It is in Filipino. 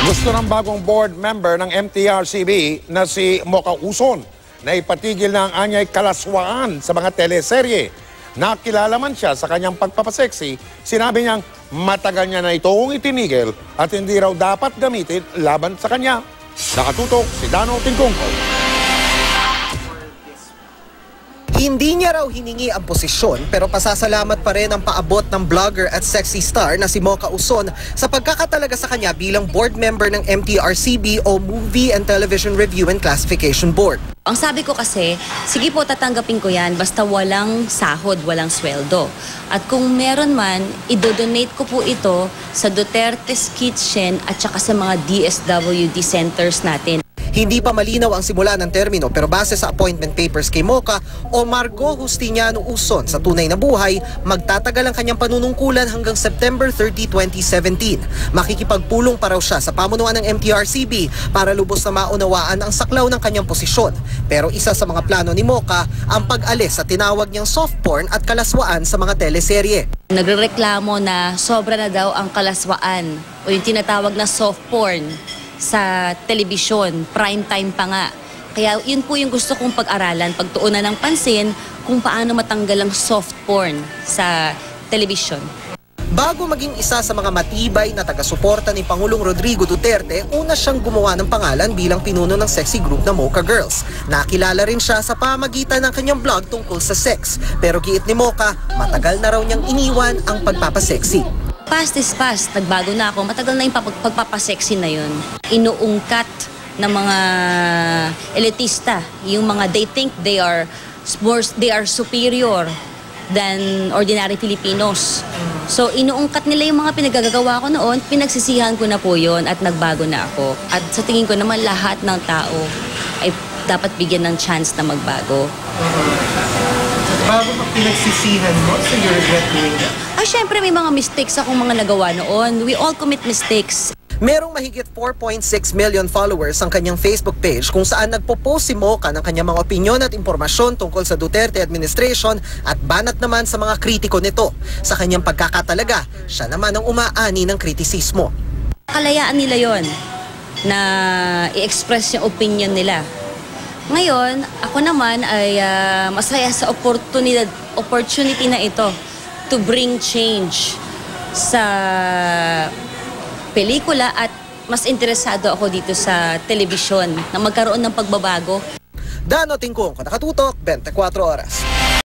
Gusto ng bagong board member ng MTRCB na si Mocha Uson na ipatigil na ang anyay kalaswaan sa mga teleserye. Nakilala man siya sa kanyang pagpapaseksi, sinabi niyang matagal niya na itong itinigil at hindi raw dapat gamitin laban sa kanya. Nakatutok si Dano Tingkongko. Hindi niya raw hiningi ang posisyon pero pasasalamat pa rin ang paabot ng blogger at sexy star na si Mocha Uson sa pagkakatalaga sa kanya bilang board member ng MTRCB o Movie and Television Review and Classification Board. Ang sabi ko kasi, sige po tatanggapin ko yan basta walang sahod, walang sweldo. At kung meron man, idodonate ko po ito sa Duterte's Kitchen at saka sa mga DSWD centers natin. Hindi pa malinaw ang simula ng termino pero base sa appointment papers kay Mocha o Margo Justiniano Uson sa tunay na buhay, magtatagal ang kanyang panunungkulan hanggang September 30, 2017. Makikipagpulong pa raw siya sa pamunuan ng MTRCB para lubos na maunawaan ang saklaw ng kanyang posisyon. Pero isa sa mga plano ni Mocha ang pag-alis sa tinawag niyang soft porn at kalaswaan sa mga teleserye. Nagrereklamo na sobra na daw ang kalaswaan o yung tinatawag na soft porn sa telebisyon, prime time pa nga. Kaya yun po yung gusto kong pag-aralan, pagtuunan ng pansin kung paano matanggal ang soft porn sa telebisyon. Bago maging isa sa mga matibay na taga-suporta ni Pangulong Rodrigo Duterte, una siyang gumawa ng pangalan bilang pinuno ng sexy group na Mocha Girls. Nakilala rin siya sa pamagitan ng kanyang blog tungkol sa sex. Pero giit ni Mocha, matagal na raw niyang iniwan ang pagpapaseksi. Past is past, nagbago na ako. Matagal na yung pagpapaseksi na yun. Inuungkat ng mga elitista, yung mga they think they are superior than ordinary Filipinos. So inuungkat nila yung mga pinagagawa ko noon, pinagsisihan ko na po yun at nagbago na ako. At sa tingin ko naman lahat ng tao ay dapat bigyan ng chance na magbago. Bago pa pinagsisihan mo, so you regret doing that? Ay, syempre may mga mistakes akong mga nagawa noon. We all commit mistakes. Merong mahigit 4.6 million followers ang kanyang Facebook page kung saan nagpo-post si Mocha ng kanyang mga opinyon at impormasyon tungkol sa Duterte administration at banat naman sa mga kritiko nito. Sa kanyang pagkakatalaga, siya naman ang umaani ng kritisismo. Kalayaan nila yon na i-express yung opinion nila. Ngayon, ako naman ay masaya sa opportunity na ito to bring change sa pelikula at mas interesado ako dito sa telebisyon na magkaroon ng pagbabago. Dano Tingkongko, Nakatutok, 24 Oras.